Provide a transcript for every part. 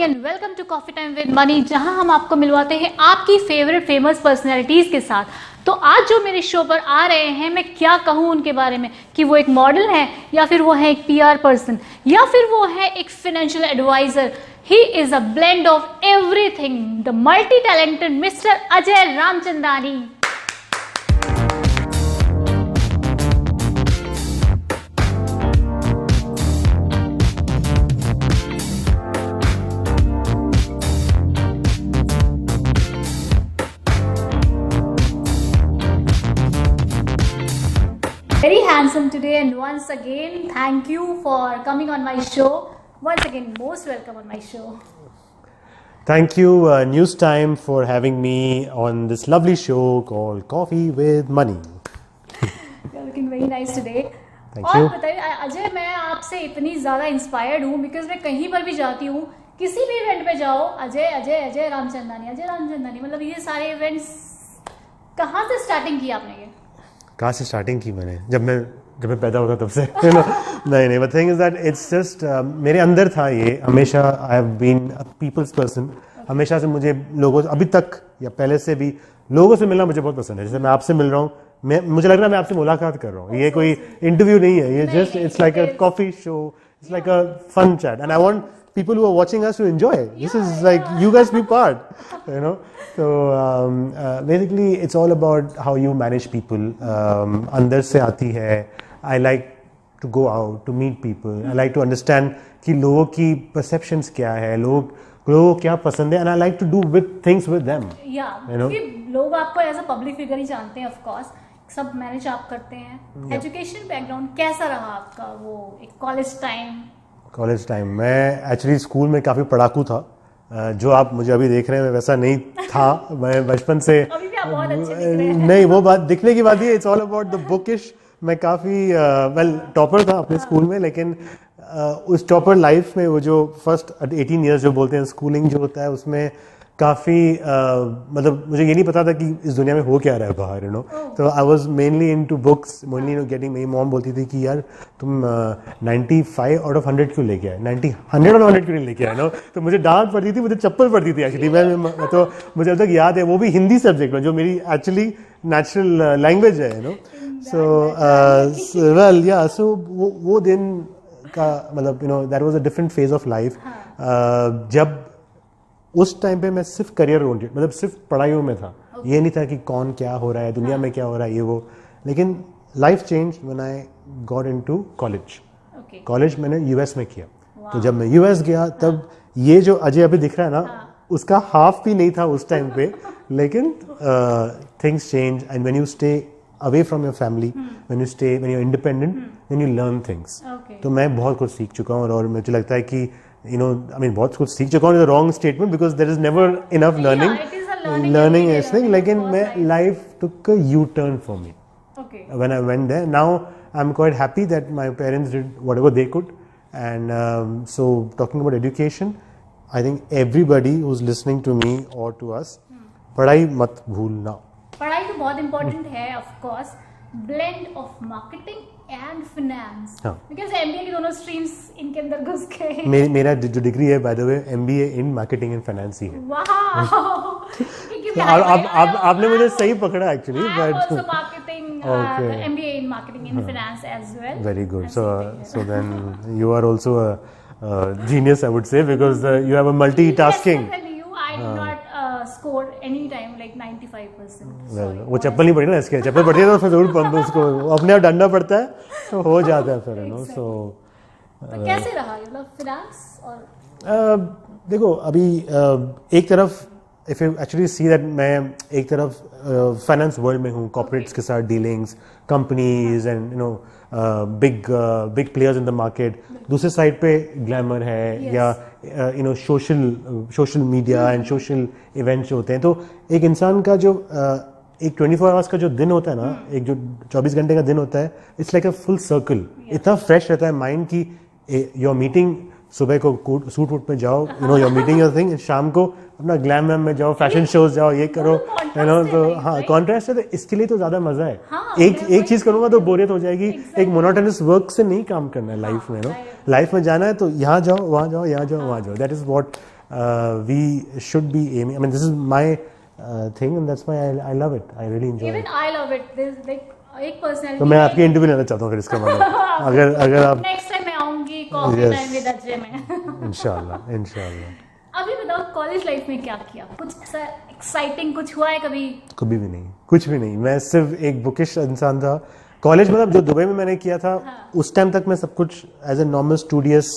Everybody and welcome to coffee time with money, जहां हम आपको मिलवाते हैं आपकी फेवरेट फेमस पर्सनैलिटीज़ के साथ। तो आज जो मेरे शो पर आ रहे हैं, मैं क्या कहूँ उनके बारे में कि वो एक मॉडल है या फिर वो है एक पीआर पर्सन या फिर वो है एक financial advisor. He is a blend of everything, the multi talented mister Ajay Ramchandani. Very handsome today, and once again thank you for coming on my show. Once again, most welcome on my show. Thank you, News Time, for having me on this lovely show called Coffee with Money. You're looking very nice today. Thank और you. बताइए अजय, मैं आपसे इतनी ज़्यादा inspired हूँ because मैं कहीं पर भी जाती हूँ, किसी भी इवेंट पे जाओ, अजय अजय अजय रामचंदानी, मतलब ये सारे इवेंट्स कहाँ से स्टार्टिंग की आपने? ये कहाँ से स्टार्टिंग की मैंने? जब मैं पैदा होता तब से नहीं but thing is that it's just मेरे अंदर था ये हमेशा। I have been a people's person. हमेशा से मुझे लोगों अभी तक या पहले से भी लोगों से मिलना मुझे बहुत पसंद है। जैसे मैं आपसे मिल रहा हूँ, मुझे लग रहा है मैं आपसे मुलाकात कर रहा हूँ। ये कोई इंटरव्यू नहीं है, ये just it's like a coffee show, it's like a fun chat, and I want people who are watching us to enjoy. This is like you guys be part, you know. So basically, it's all about how you manage people. अंदर से आती है. I like to go out to meet people. I like to understand कि लोगों की perceptions क्या है, लोगों को क्या पसंद है, and I like to do with things with them. you know? लोग आपको एज अ पब्लिक फिगर ही जानते हैं, ऑफ कोर्स सब मैनेज आप करते हैं। एजुकेशन बैकग्राउंड कैसा रहा आपका? वो एक कॉलेज टाइम मैं एक्चुअली स्कूल में काफ़ी पढ़ाकू था। जो आप मुझे अभी देख रहे हैं मैं वैसा नहीं था। मैं बचपन से अभी भी आप बहुत अच्छे दिख रहे हैं। नहीं, वो बात दिखने की बात ही है। It's all about the bookish. मैं काफ़ी वेल टॉपर था अपने स्कूल में, लेकिन उस टॉपर लाइफ में वो जो फर्स्ट 18 ईयर्स जो बोलते हैं स्कूलिंग जो होता है, उसमें काफ़ी मतलब मुझे ये नहीं पता था कि इस दुनिया में हो क्या रहा है बाहर, यू नो। तो I was mainly into books, mainly getting. मेरी मॉम बोलती थी कि यार तुम 95 आउट ऑफ 100 क्यों लेके आए, 100 आउट ऑफ 100 क्यों नहीं लेके आए, नो। तो मुझे डांट पड़ती थी, मुझे चप्पल पड़ती थी एक्चुअली। मैं तो मुझे अब तक याद है, वो भी हिंदी सब्जेक्ट में, जो मेरी एक्चुअली नेचुरल लैंग्वेज है, यू नो। सो वेल या सो वो दिन का मतलब, you know, that was a different phase of life. जब उस टाइम पे मैं सिर्फ करियर ओरिएंटेड, मतलब सिर्फ पढ़ाइयों में था। ये नहीं था कि कौन क्या हो रहा है, दुनिया में क्या हो रहा है, ये वो। लेकिन life change when I got into college. College मैंने यूएस में किया। तो जब मैं यूएस गया, तब ये जो अजय अभी दिख रहा है ना, उसका हाफ भी नहीं था उस टाइम पे। लेकिन things change, and when you stay away from your family, when you are independent, then you learn things. तो मैं बहुत कुछ सीख चुका हूँ, और मुझे लगता है कि बहुत कुछ सीख चुका हूँ। Wrong statement, because there is never enough learning everything. लेकिन मैं life took a U turn for me when I went there. Now I am quite happy that my parents did whatever they could. And so talking about education, I think everybody who is listening to me और to अस, पढ़ाई मत भूलना। पढ़ाई तो बहुत important है, of course. Blend of marketing and finance, because MBA की दोनों स्ट्रीम्स इनके अंदर घुस गए। मेरा जो डिग्री है, by the way, MBA in marketing and finance ही है। आपने मुझे सही पकड़ा actually, but marketing, MBA in marketing and finance as well. Very good. So then you are also a genius, I would say, because you have a multitasking. I did not score any time like 95%. वो चप्पल नहीं पड़ी ना, इसके चप्पल पड़ती है तो फिर जरूर पंप उसको अपने आप डंडा पड़ता है, तो हो जाता है फिर, यू नो। सो कैसे रहा मतलब फाइनेंस? और देखो अभी एक तरफ, if you actually see that, मैं एक तरफ फाइनेंस वर्ल्ड में हूँ, कॉर्पोरेट्स के साथ dealings, companies and you know big players in the market. दूसरे साइड पे ग्लैमर है, या you know social media and social events होते हैं। तो एक इंसान का जो एक 24 आवर्स का जो दिन होता है ना, एक जो 24 घंटे का दिन होता है, it's like a full circle. इतना फ्रेश रहता है माइंड की योर मीटिंग, सुबह को सूट वूट में जाओ, you know, your meeting your thing, शाम को अपना ग्लैम वैम में जाओ, फैशन शोज जाओ, ये करो, यू नो। तो हाँ, कॉन्ट्रास्ट है, तो इसके लिए तो ज्यादा मजा है। एक चीज करूंगा तो बोरियत हो जाएगी। एक मोनोटोनस वर्क से नहीं काम करना है लाइफ में, नो। लाइफ में जाना है तो यहाँ जाओ, वहाँ जाओ, यहाँ जाओ, वहाँ जाओ। That is what we should be aiming. I mean, this is my thing, and that's why I love it. I really enjoy Even it. I love it. There's like एक personality. तो मैं आपकी इंटरव्यू लेना चाहता हूँ फिर इसका मतलब अगर आप नेक्स्ट टाइम मैं आऊंगी coffee Yes. Time with Ajay में. इंशाल्लाह अभी बताओ कॉलेज लाइफ में क्या किया, कुछ ऐसा एक्साइटिंग कुछ हुआ है कभी? कभी भी नहीं, कुछ भी नहीं. मैं सिर्फ एक बुकिश इंसान था. कॉलेज मतलब जो दुबई में मैंने किया था उस टाइम तक मैं सब कुछ as a normal studious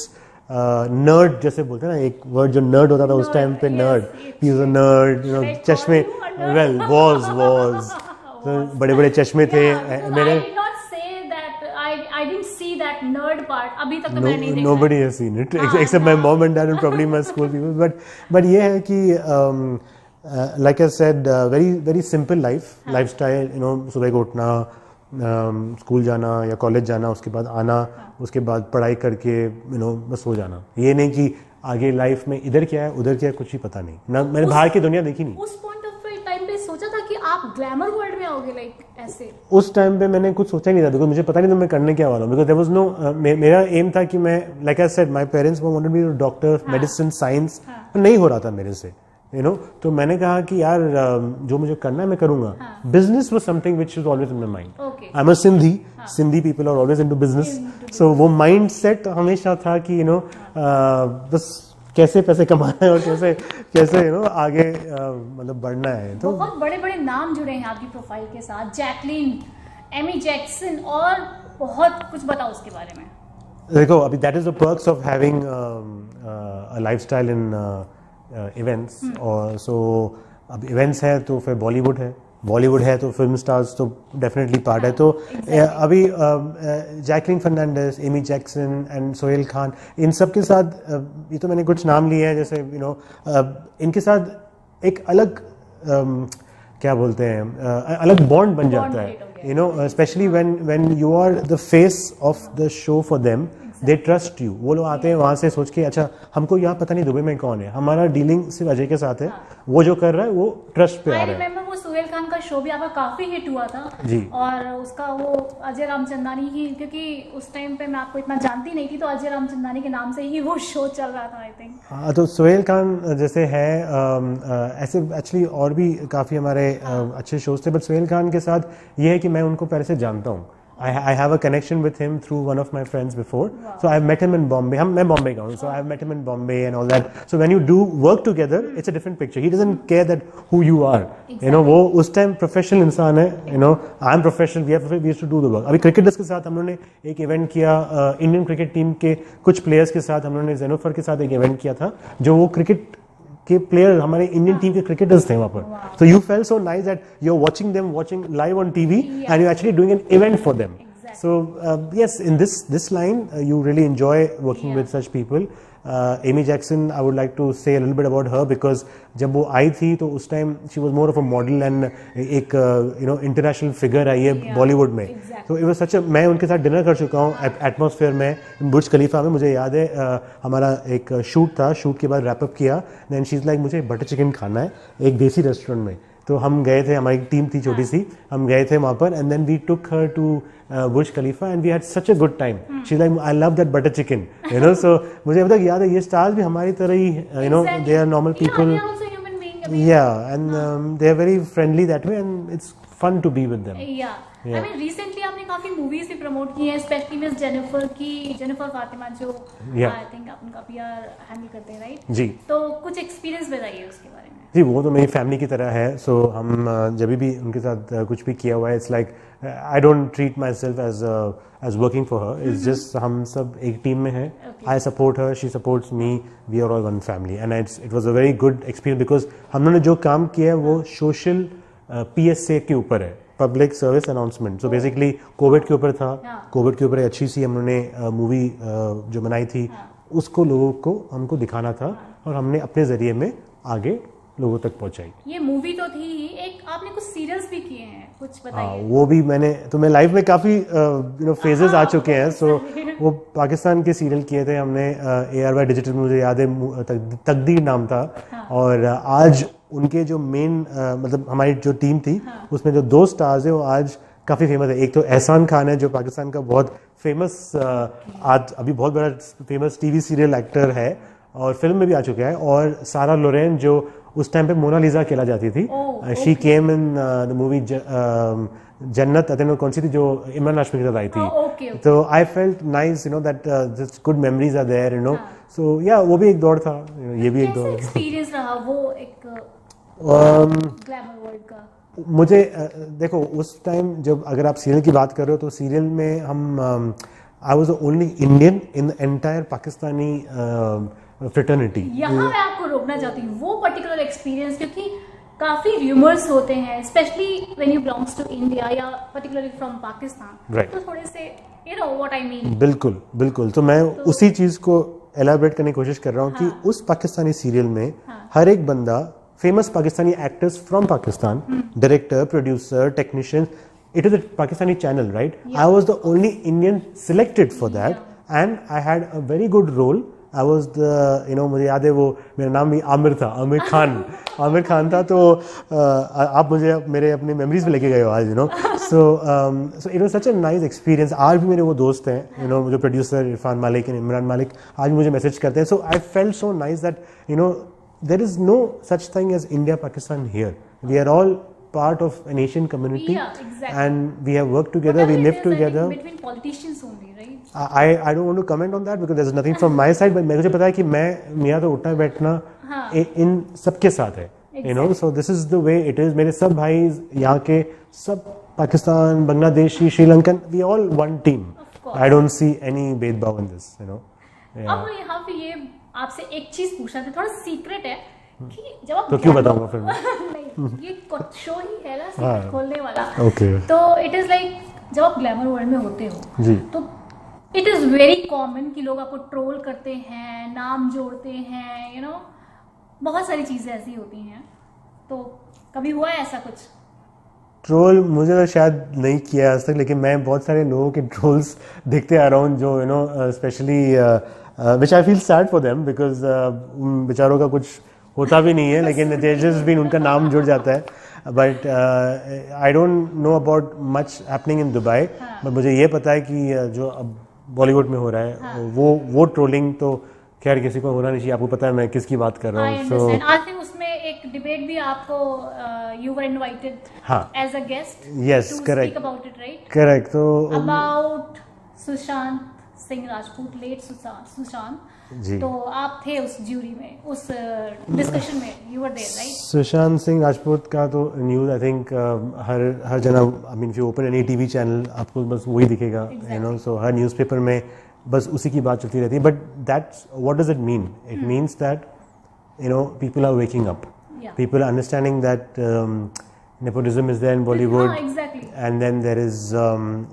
nerd जैसे बोलते हैं ना, एक वर्ड जो नर्ड होता था उस टाइम पे, nerd. He was a nerd, you know, चश्मे, वेल वाज बड़े बड़े चश्मे थे मेरे. I didn't see that nerd part. अभी तक तो मैंने नहीं देखा. Nobody has seen it except my mom and dad and probably my school people. But ये है कि like I said, very simple lifestyle. You know, सुबह को उठना, स्कूल जाना या कॉलेज जाना, उसके बाद आना, उसके बाद पढ़ाई करके you know बस हो जाना. ये नहीं कि आगे लाइफ में इधर क्या है उधर क्या है कुछ ही पता नहीं ना. मैंने बाहर की दुनिया देखी नहीं. उस पॉइंट ऑफ टाइम पे सोचा था कि आप ग्लैमर वर्ल्ड में आओगे लाइक ऐसे? उस टाइम पे मैंने कुछ सोचा ही नहीं था बिकॉज मुझे पता नहीं था मैं करने क्या वाला हूँ. बिकॉज देयर वाज नो मेरा एम था कि मैं like I said my parents wanted me to doctor medicine science, नहीं हो रहा था मेरे से, यू नो. तो मैंने कहा कि यार जो मुझे करना है मैं करूंगा. Business was something which was always in my mind. I am a Sindhi people are always into business. So वो माइंड सेट हमेशा था कि यू नो बस कैसे पैसे कमाना है और कैसे यू नो आगे मतलब बढ़ना है. तो बहुत बड़े बड़े नाम जुड़े हैं आपकी प्रोफाइल के साथ, जैकलीन, एमी जैक्सन और बहुत कुछ बताओ उसके बारे में. देखो अभी that is the perks of having a lifestyle in events. और सो अब इवेंट्स है तो फिर बॉलीवुड है तो फिल्म स्टार्स तो डेफिनेटली पार्ट है. तो अभी Jacqueline Fernandez, Amy Jackson and Sohail Khan, इन सब के साथ ये तो मैंने कुछ नाम लिए हैं जैसे यू नो इनके साथ एक अलग क्या बोलते हैं अलग बॉन्ड बन जाता है, you know. Specially when you are the face of the show for them, they trust you. वो लोग आते हैं वहां से सोच के अच्छा हमको यहाँ पता नहीं दुबई में कौन है, हमारा डीलिंग सिर्फ अजय के साथ है. वो जो कर रहा है वो ट्रस्ट पे आ रहा है. आई रिमेंबर वो सोहेल खान का शो भी आपका काफी हिट हुआ था जी. और उसका वो अजय रामचंदानी ही, क्योंकि उस टाइम पे मैं आपको इतना जानती नहीं थी तो अजय रामचंदानी के नाम से ही वो शो चल रहा था आई थिंक. हाँ, तो सोहेल खान जैसे है ऐसे एक्चुअली और भी काफ़ी हमारे अच्छे शोज थे. बट सोहेल खान के साथ ये है कि मैं उनको पहले से जानता हूँ. I have a connection with him through one of my friends before. Wow. So I've met him in Bombay. मैं Bombay का हूँ. So I've met him in Bombay and all that. So when you do work together, it's a different picture. He doesn't care that who you are. Exactly. You know वो उस time professional इंसान है. You know I'm professional. We used to do the work. अभी cricketers के साथ हम लोगों ने एक event किया Indian cricket team के कुछ players के साथ हम लोगों ने जेनोफर के साथ एक event किया था जो वो cricket के प्लेयर हमारे इंडियन टीम के क्रिकेटर्स थे वहां पर. So you feel so nice that you are watching live on TV and you actually doing an event for them. So yes in this line you really enjoy working with such people. Amy Jackson I would like to say a little bit about her because जब वो आई थी तो उस time she was more of a model and एक you know international figure आई है बॉलीवुड में. तो इट वाज सच. मैं उनके साथ डिनर कर चुका हूँ एटमॉस्फेयर में बुर्ज खलीफा में. मुझे याद है हमारा एक शूट था, शूट के बाद रैपअप किया. देन शी इज लाइक मुझे बटर चिकन खाना है एक देसी रेस्टोरेंट में. तो हम गए थे, हमारी टीम थी छोटी सी, हम गए थे वहाँ पर and then we took her to Burj Khalifa and we had such a good time. She like I love that butter chicken, you know. So मुझे अब तक याद है ये स्टार्स भी हमारी तरह ही you know they are normal people. Yeah, and they are very friendly that way, and it's fun to be with them. Yeah. I mean, recently आपने काफी मूवीज भी प्रमोट की हैं, स्पेशली मिस जेनिफर फातिमा जो आई थिंक आप उनका PR handle करते हैं, राइट? जी. तो कुछ एक्सपीरियंस बताइए उसके बारे में. जी वो तो मेरी फैमिली की तरह है. सो हम जब भी उनके साथ कुछ भी किया हुआ है, it's like I don't treat myself as working for her. It's just हम सब एक टीम में हैं. I support her, she supports me, we are all one family and it was a very good experience because हम लोगों ने जो काम किया है वो सोशल PSA के ऊपर है, public service announcement. So basically Covid के ऊपर था. कोविड के ऊपर एक अच्छी सी हमने मूवी जो बनाई थी उसको लोगों को हमको दिखाना था और हमने अपने जरिए में आगे लोगों तक पहुंचाई. ये मूवी तो थी ही, एक आपने कुछ सीरियल्स भी किए हैं, कुछ बताइए. वो भी मैंने तो मैं लाइफ में काफ़ी यू नो फेजेस आ चुके हैं. सो वो पाकिस्तान के सीरियल किए थे हमने ARY डिजिटल में, मुझे याद है तकदीर नाम था. और आज उनके जो मेन मतलब हमारी जो टीम थी उसमें जो 2 स्टार्स है वो आज काफ़ी फेमस है. एक तो एहसान खान है जो पाकिस्तान का बहुत फेमस आज अभी बहुत बड़ा फेमस TV सीरियल एक्टर है. और फिल्म में भी आ चुका है। और सारा लोरेन जो उस टाइम पे मोनालिसा खेला जाती थी, she came in the movie जन्नत, आई थिंक कौन सी थी जो इमरान हाशमी के साथ आई थी। तो I felt nice, you know, that just good memories are there, you know. So या वो भी एक दौर था, ये भी एक दौर। एक्सपीरियंस रहा वो एक ग्लैमर वर्ल्ड का? मुझे देखो उस टाइम जब अगर आप सीरियल की बात कर रहे हो तो सीरियल में हम I was the only Indian in the entire Pakistani fraternity. यहाँ मैं आपको रोकना चाहती हूँ वो पर्टिकुलर एक्सपीरियंस, क्योंकि काफी र्यूमर्स होते हैं specially when you belongs to India या पर्टिकुलरली फ्रॉम पाकिस्तान, तो थोड़े से you know what I mean. बिल्कुल बिल्कुल, तो मैं उसी चीज को एलाबोरेट करने की कोशिश कर रहा हूँ कि उस पाकिस्तानी सीरियल में हर एक बंदा famous Pakistani actors from Pakistan, director, producer, technician. It is a Pakistani channel, right? Yeah. I was the only Indian selected for that, and I had a very good role. I was the, you know, मुझे याद है वो मेरा नाम भी आमिर था, आमिर खान था। तो आप मुझे मेरे अपने मेमोरीज में लेके गए हो आज, you know. So it was such a nice experience. आज भी मेरे वो दोस्त हैं, you know, जो प्रोड्यूसर इरफान मालिक और इमरान मालिक आज मुझे मैसेज करते हैं। So I felt so nice that, you know, there is no such thing as India Pakistan here. We are all part of an Asian community, and we have worked together, we live together. Between politicians only, right? I don't want to comment on that because there's nothing from my side, but मुझे पता है कि मेरा तो उठना बैठना इन सबके साथ है, you know. So this is the way it is. मेरे सब भाई यहाँ के सब Pakistan, Bangladeshi, Sri Lankan, we all one team. I don't see any भेदभाव in this, you know. अब यहाँ पे ये आपसे एक चीज पूछना था, थोड़ा सीक्रेट है कि जब आप तो क्यों बताऊंगा फिर नहीं, ये शो ही है ना सीक्रेट खोलने वाला। ओके। तो इट इज लाइक जब आप ग्लैमर वर्ल्ड में होते हो जी, तो इट इज वेरी कॉमन कि लोग आपको ट्रोल करते हैं, नाम जोड़ते हैं, यू नो, बहुत सारी चीजें ऐसी होती हैं। तो कभी हुआ है ऐसा कुछ? ट्रोल मुझे तो शायद नहीं किया आज तक, लेकिन मैं बहुत सारे लोगों के ट्रोल्स देखते आ रहा हूँ जो, you know, specially which I feel sad for them because बेचारों का कुछ होता भी नहीं है, लेकिन they just been उनका नाम जुड़ जाता है। But I don't know about much happening in Dubai, but मुझे ये पता है कि जो अब बॉलीवुड में हो रहा है वो ट्रोलिंग तो खैर किसी को होना नहीं चाहिए। आपको पता है मैं किसकी बात कर रहा हूँ। So I think उसमें एक डिबेट भी आपको you were invited as a guest yes, to correct. speak about it, right? Correct. तो about सुशांत सिंह राजपूत, लेट सुशांत जी, तो आप थे उस ज्यूरी में, उस डिस्कशन में, you were there, right? Sushant Singh Rajput का तो न्यूज़ आई थिंक हर जगह, I mean if you open any TV channel आपको बस वही दिखेगा, यू नो। सो हर न्यूज़पेपर में बस उसी की बात चलती रहती है। But that's what does it mean? It means that, you know, people are waking up, people are understanding that nepotism is there in Bollywood, exactly, and then there is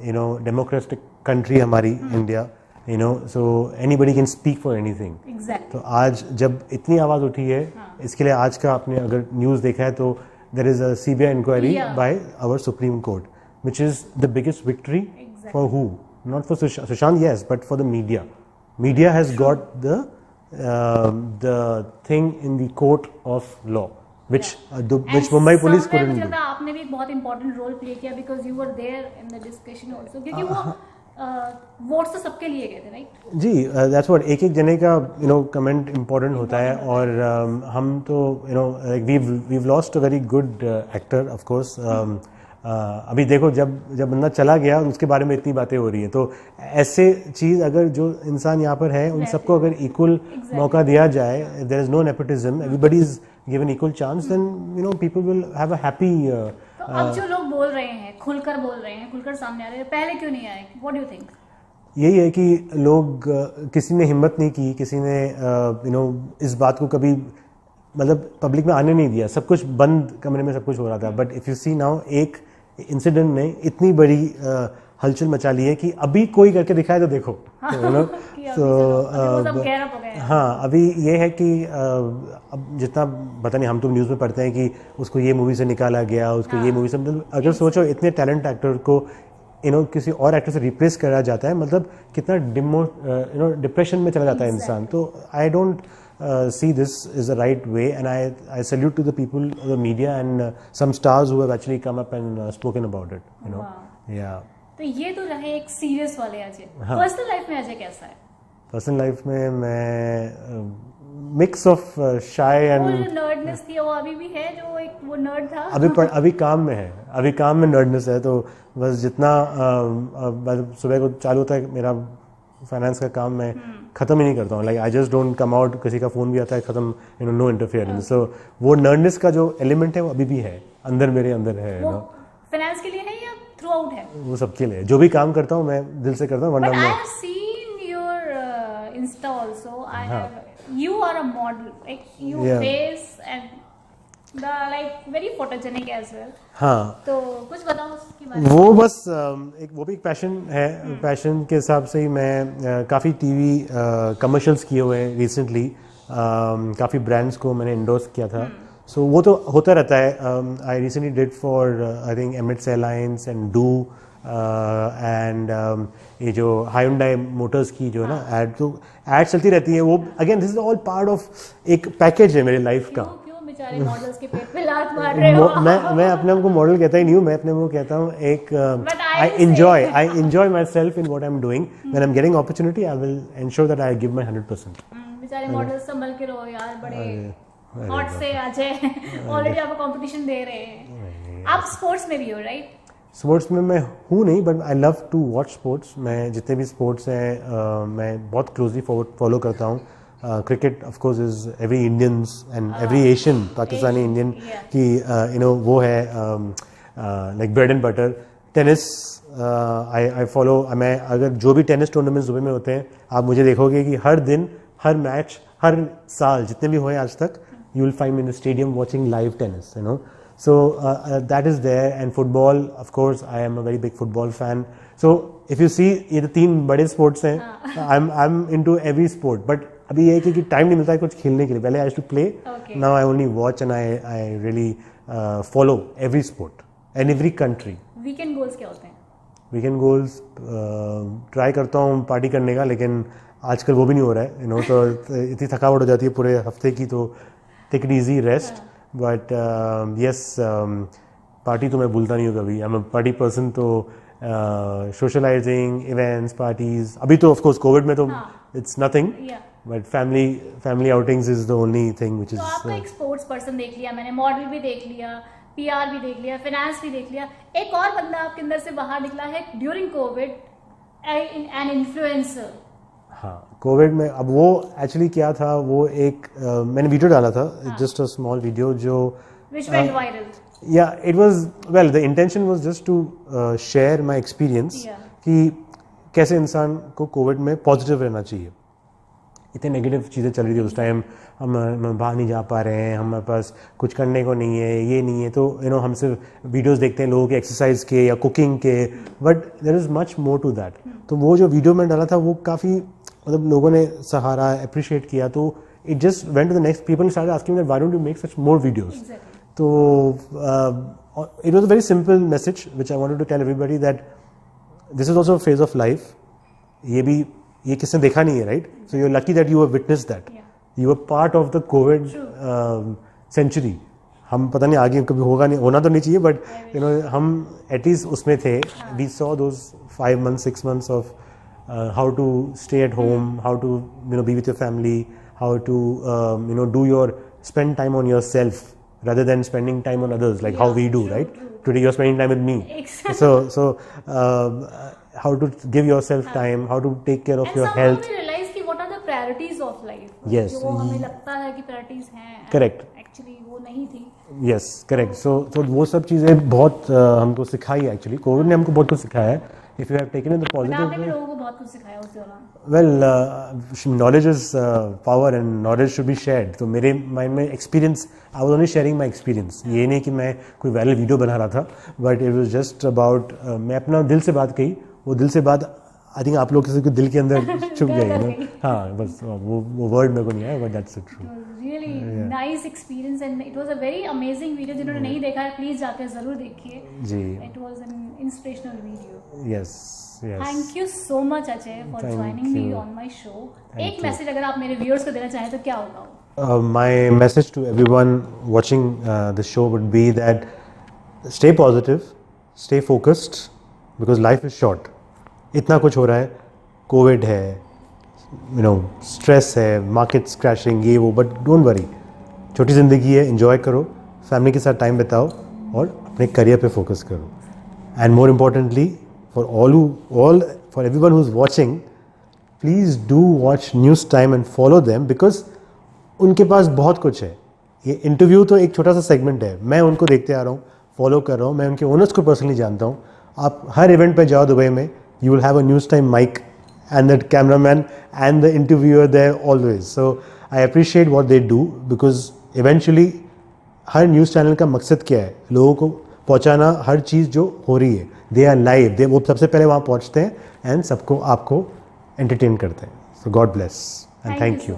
you know, democratic country हमारी India, you know, so anybody can speak for anything. Exactly. तो आज जब इतनी आवाज़ उठी है, इसके लिए आज का आपने अगर न्यूज़ देखा है तो there is a CBI inquiry by our Supreme Court, which is the biggest victory for who? Not for Sushant, yes, but for the media. Media has got the thing in the court of law, which Mumbai police couldn't do. आपने भी एक बहुत important role play किया because you were there in the discussion also, क्योंकि वो votes तो सबके लिए गए थे, राइट? जी, दैट्स व्हाट, एक एक जने का, यू नो, कमेंट इम्पोर्टेंट होता है। और हम तो, you know, we've lost a very good actor, of course. अभी देखो जब बंदा चला गया उसके बारे में इतनी बातें हो रही है, तो ऐसे चीज़ अगर जो इंसान यहाँ पर है उन सबको अगर इक्वल मौका दिया जाए, there is no nepotism, everybody is given equal chance, then you know people will have a happy. तो अब जो लोग बोल रहे हैं, खुलकर बोल रहे हैं, खुलकर सामने आ रहे हैं, पहले क्यों नहीं आए? What do you think? यही है कि लोग, किसी ने हिम्मत नहीं की, किसी ने यू नो इस बात को कभी, मतलब पब्लिक में आने नहीं दिया, सब कुछ बंद कमरे में सब कुछ हो रहा था। But if you see now, एक इंसिडेंट ने इतनी बड़ी हलचल मचा ली है कि अभी कोई करके दिखाए तो देखो, यू नो। तो हाँ, अभी ये है कि अब जितना पता नहीं, हम तो न्यूज़ में पढ़ते हैं कि उसको ये मूवी से निकाला गया, उसको ये मूवी से, मतलब अगर सोचो इतने टैलेंट एक्टर को, यू नो, किसी और एक्टर से रिप्लेस करा जाता है, मतलब कितना यू नो डिप्रेशन में चला जाता है इंसान। तो I don't see this is the right way, and I salute to the people of the media and some stars who have actually come up and spoken about it, you know. Yeah. तो ये तो रहे एक serious वाले Ajay. Personal life में अजय कैसा है? Personal life में मैं मिक्स ऑफ शाय वो एंड जो नर्डनेस थी वो अभी भी है, जो एक वो नर्ड था। अभी काम में है, अभी काम में नर्डनेस है, तो बस जितना सुबह को चालू होता है मेरा फाइनेंस का काम, मैं ख़त्म ही नहीं करता हूँ, like I just don't come out, किसी का फ़ोन भी आता है ख़त्म, नो इंटरफियरेंस। सो वो नर्डनेस का जो एलिमेंट है वो अभी भी है अंदर, मेरे अंदर है, वो फाइनेंस के लिए है या थ्रू आउट है? वो सबके लिए, जो भी काम करता हूँ मैं दिल से करता हूँ, वरना But I मैं have seen your Insta also. I have. You are a model. Like you Yeah. face and the like very photogenic as well. हाँ, तो कुछ बताओ उसके बारे में। वो बस एक वो भी एक पैशन है, पैशन के हिसाब से ही मैं काफ़ी टीवी कमर्शियल्स किए हुए हैं रिसेंटली, काफ़ी ब्रांड्स को मैंने इंडोर्स किया था, सो वो तो होता रहता है। I recently did for I think Emirates airlines and do and ये जो हायुंडई मोटर्स की जो है ना ऐड, तो ऐड चलती रहती है, वो again this is all part of एक पैकेज है मेरे लाइफ का। क्यों बेचारे मॉडल्स के पेट पे लात मार रहे हो? मैं अपने आप को मॉडल कहता ही नहीं हूँ, मैं अपने आप को कहता हूँ एक I enjoy my self in what I am doing, when I am getting opportunity I will ensure that I give my 100%। बेचारे मॉडल्स संभल के रहो यार, बड़े हॉट से अजय ऑलरेडी आपको कंपटीशन दे रहे हैं। आप स्पोर्ट्स में भी हो राइट? स्पोर्ट्स में मैं हूँ नहीं, but I love to watch sports. मैं जितने भी स्पोर्ट्स हैं मैं बहुत क्लोजली फॉलो करता हूँ। Cricket of course is every Indians and every Asian, Pakistani Indian की वो है like bread and butter. Tennis I follow, मैं अगर जो भी टेनिस टूर्नामेंट्स दुबई में होते हैं, आप मुझे देखोगे कि हर दिन, हर मैच, हर साल जितने भी हुए आज तक, you will find me in the stadium watching live tennis, so that is there. And football, of course, I am a very big football fan. So if you see, ये तो तीन बड़े sports हैं, I'm into every sport, but अभी ये है कि time नहीं मिलता है कुछ खेलने के लिए। पहले I used to play, now I only watch and I really follow every sport and every country. Weekend goals क्या होते हैं? वीकेंड गोल्स ट्राई करता हूँ पार्टी करने का, लेकिन आजकल वो भी नहीं हो रहा है, तो इतनी थकावट हो जाती है पूरे हफ्ते की, तो take it easy, rest. But yes, party तो मैं भूलता नहीं हूँ कभी, I am a party person, तो सोशलाइजिंग, इवेंट्स, पार्टीज, अभी तो ऑफ कोर्स कोविड में तो it's nothing, but family outings is the only thing which is. तो आपको एक स्पोर्ट्स पर्सन देख लिया मैंने, मॉडल भी देख लिया, पीआर भी देख लिया, फाइनेंस भी देख लिया, एक और बंदा आपके अंदर से बाहर निकला है ड्यूरिंग कोविड, एन इन्फ्लुएंसर। हाँ, कोविड में अब वो एक्चुअली क्या था, वो एक मैंने वीडियो डाला था, जस्ट अ स्मॉल वीडियो जो व्हिच वेंट वायरल। या it was, well the intention was just to share my experience कि कैसे इंसान को कोविड में पॉजिटिव रहना चाहिए। इतने नेगेटिव चीज़ें चल रही थी उस टाइम, हम बाहर नहीं जा पा रहे हैं, हमारे पास कुछ करने को नहीं है, ये नहीं है, तो हम सिर्फ वीडियोस देखते हैं लोगों के एक्सरसाइज के या कुकिंग के, but there is much more to that. तो वो जो वीडियो मैंने डाला था वो काफ़ी मतलब लोगों ने सहारा, अप्रिशिएट किया, तो it just went to the next, people started asking that why don't you make such more videos. तो it was a very simple message which I wanted to tell everybody that this is also a phase of life. ये किसने देखा नहीं है, right? So you are lucky that you have witnessed that, you are part of the COVID century. हम पता नहीं आगे कभी होगा, नहीं होना तो नहीं चाहिए, बट हम एटलीस्ट उसमें थे। We saw those 5 months 6 months of how to stay at home, how to be with your family, how to do spend time on yourself rather than spending time on others, like how we do, right? Today you're spending time with me. So how to give yourself time, how to take care of your health. And realize कि what are the priorities of life. Yes. जो हमें लगता है कि priorities हैं, correct, actually वो नहीं थी। yes, correct. So वो सब चीज़ें बहुत हमको सिखाई है, actually कोविड ने हमको बहुत कुछ सिखाया है। If you have taken in the positive आपने भी लोगों को बहुत कुछ सिखाया उस दौरान। Well, knowledge is power and knowledge should be shared. तो मेरे माइंड में experience, I was only sharing my experience. ये नहीं कि मैं कोई वायरल वीडियो बना रहा था, but it was just about मैं अपना दिल से बात कही। वो दिल से बात आई थिंक आप लोग किसी के दिल के अंदर छुप गई, हाँ, बस वो वर्ड मेरे को नहीं आया, but that's it. True, really nice experience and it was a very amazing video. जिन्होंने नहीं देखा है प्लीज जाकर जरूर देखिए जी। It was an inspirational video. Yes, thank you so much Ajay for joining me on my show. एक message अगर आप मेरे व्यूअर्स को देना चाहें तो क्या होगा? My message to everyone watching the show would be that stay positive, stay focused, because life is short. इतना कुछ हो रहा है, कोविड है, स्ट्रेस है, मार्केट्स क्रैशिंग, ये वो, बट डोंट वरी, छोटी ज़िंदगी है, एंजॉय करो, फैमिली के साथ टाइम बिताओ और अपने करियर पे फोकस करो. And more importantly for everyone who is watching, please do watch news time and follow them, because उनके पास बहुत कुछ है. ये इंटरव्यू तो एक छोटा सा सेगमेंट है, मैं उनको देखते आ रहा हूँ, फॉलो कर रहा हूँ, मैं उनके ओनर्स को पर्सनली जानता हूँ. आप हर इवेंट पे जाओ दुबई में, you will have a news time mic and the cameraman and the interviewer there always. So I appreciate what they do, because eventually her news channel का मकसद क्या है, लोगों को पहुंचाना हर चीज़ जो हो रही है. दे आर लाइव, वो सबसे पहले वहाँ पहुँचते हैं एंड सबको आपको एंटरटेन करते हैं. So God bless and thank you.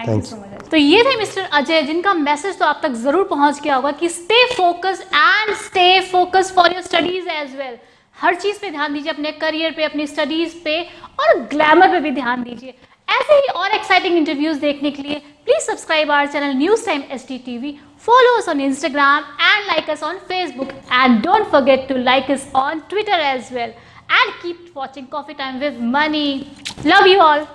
Thank you. तो ये थे मिस्टर अजय, जिनका मैसेज तो आप तक जरूर पहुंच गया होगा कि stay focus and stay focus for your studies as well. हर चीज़ पे ध्यान दीजिए, अपने करियर पे, अपनी स्टडीज़ पे और ग्लैमर पे भी ध्यान दीजिए. ऐसे ही और एक्साइटिंग इंटरव्यूज़ देखने के लिए please subscribe our channel news time HDTV, follow us on Instagram and like us on Facebook, and don't forget to like us on Twitter as well, and keep watching Coffee Time with Money. Love you all.